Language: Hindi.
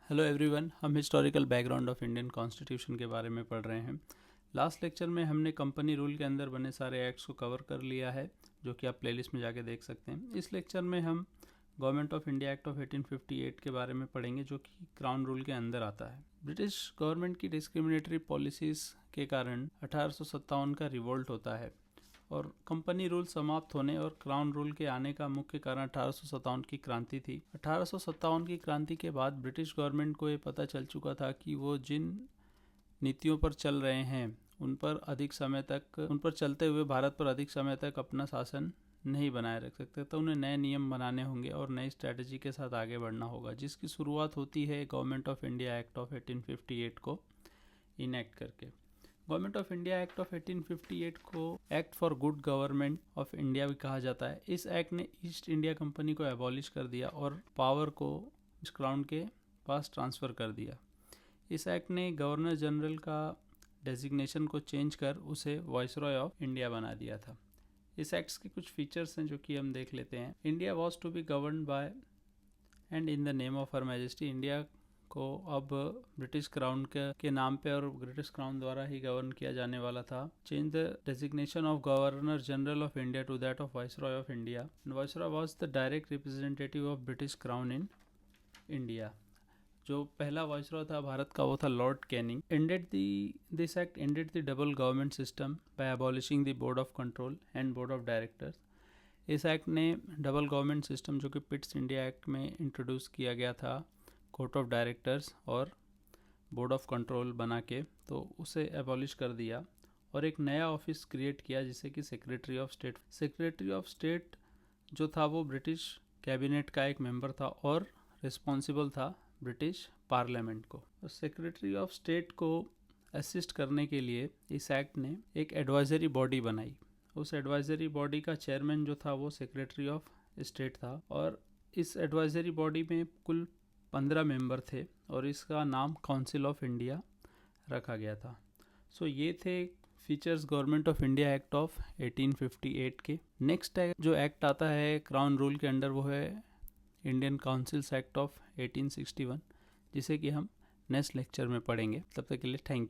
हेलो एवरीवन, हम historical background of Indian constitution के बारे में पढ़ रहे हैं। लास्ट लेक्चर में हमने कंपनी रूल के अंदर बने सारे एक्ट्स को कवर कर लिया है, जो कि आप प्लेलिस्ट में जाके देख सकते हैं। इस लेक्चर में हम government of India act of 1858 के बारे में पढ़ेंगे, जो कि क्राउन रूल के अंदर आता है। ब्रिटिश गवर्नमेंट की डिस्क्रिमिनेटरी पॉलिसीज़ के कारण 1857 का रिवोल्ट होता है और कंपनी रूल समाप्त होने और क्राउन रूल के आने का मुख्य कारण 1857 की क्रांति थी। 1857 की क्रांति के बाद ब्रिटिश गवर्नमेंट को ये पता चल चुका था कि वो जिन नीतियों पर चल रहे हैं उन पर चलते हुए भारत पर अधिक समय तक अपना शासन नहीं बनाए रख सकते, तो उन्हें नए नियम बनाने होंगे और नई स्ट्रैटेजी के साथ आगे बढ़ना होगा, जिसकी शुरुआत होती है government of India act of 1858 को इनेक्ट करके। Government of India act of 1858 को act for good government of India भी कहा जाता है। इस एक्ट ने ईस्ट इंडिया कंपनी को एबॉलिश कर दिया और पावर को क्राउन के पास ट्रांसफ़र कर दिया। इस एक्ट ने गवर्नर जनरल का डेजिग्नेशन को चेंज कर उसे वाइसरॉय ऑफ इंडिया बना दिया था। इस एक्ट्स के कुछ फीचर्स हैं जो कि हम देख लेते हैं। India was to be govern by and in the name of her majesty. India को अब ब्रिटिश क्राउन के नाम पे और ब्रिटिश क्राउन द्वारा ही गवर्न किया जाने वाला था। Change the designation of governor general of India to that of viceroy of India. Viceroy was the direct representative of British crown in India. जो पहला वाइसरॉय था भारत का वो था lord Canning. This act ended the double government system by abolishing the board of control and board of directors. इस एक्ट ने डबल गवर्नमेंट सिस्टम जो कि पिट्स इंडिया एक्ट में इंट्रोड्यूस किया गया था, कोर्ट ऑफ डायरेक्टर्स और बोर्ड ऑफ कंट्रोल बना के, तो उसे एबॉलिश कर दिया और एक नया ऑफिस क्रिएट किया जिसे कि secretary of state. Secretary of state जो था वो ब्रिटिश कैबिनेट का एक मेंबर था और रिस्पॉन्सिबल था ब्रिटिश पार्लियामेंट को। और सेक्रेटरी ऑफ स्टेट को असिस्ट करने के लिए इस एक्ट ने एक एडवाइजरी बॉडी बनाई। उस एडवाइजरी बॉडी का चेयरमैन जो था वो सेक्रेटरी ऑफ स्टेट था और इस एडवाइजरी बॉडी में कुल 15 मेंबर थे और इसका नाम काउंसिल ऑफ इंडिया रखा गया था। सो ये थे features government of India act of 1858 के। नेक्स्ट जो एक्ट आता है क्राउन रूल के अंडर वो है इंडियन काउंसिल्स एक्ट ऑफ 1861, जिसे कि हम नेक्स्ट लेक्चर में पढ़ेंगे। तब तक के लिए थैंक यू।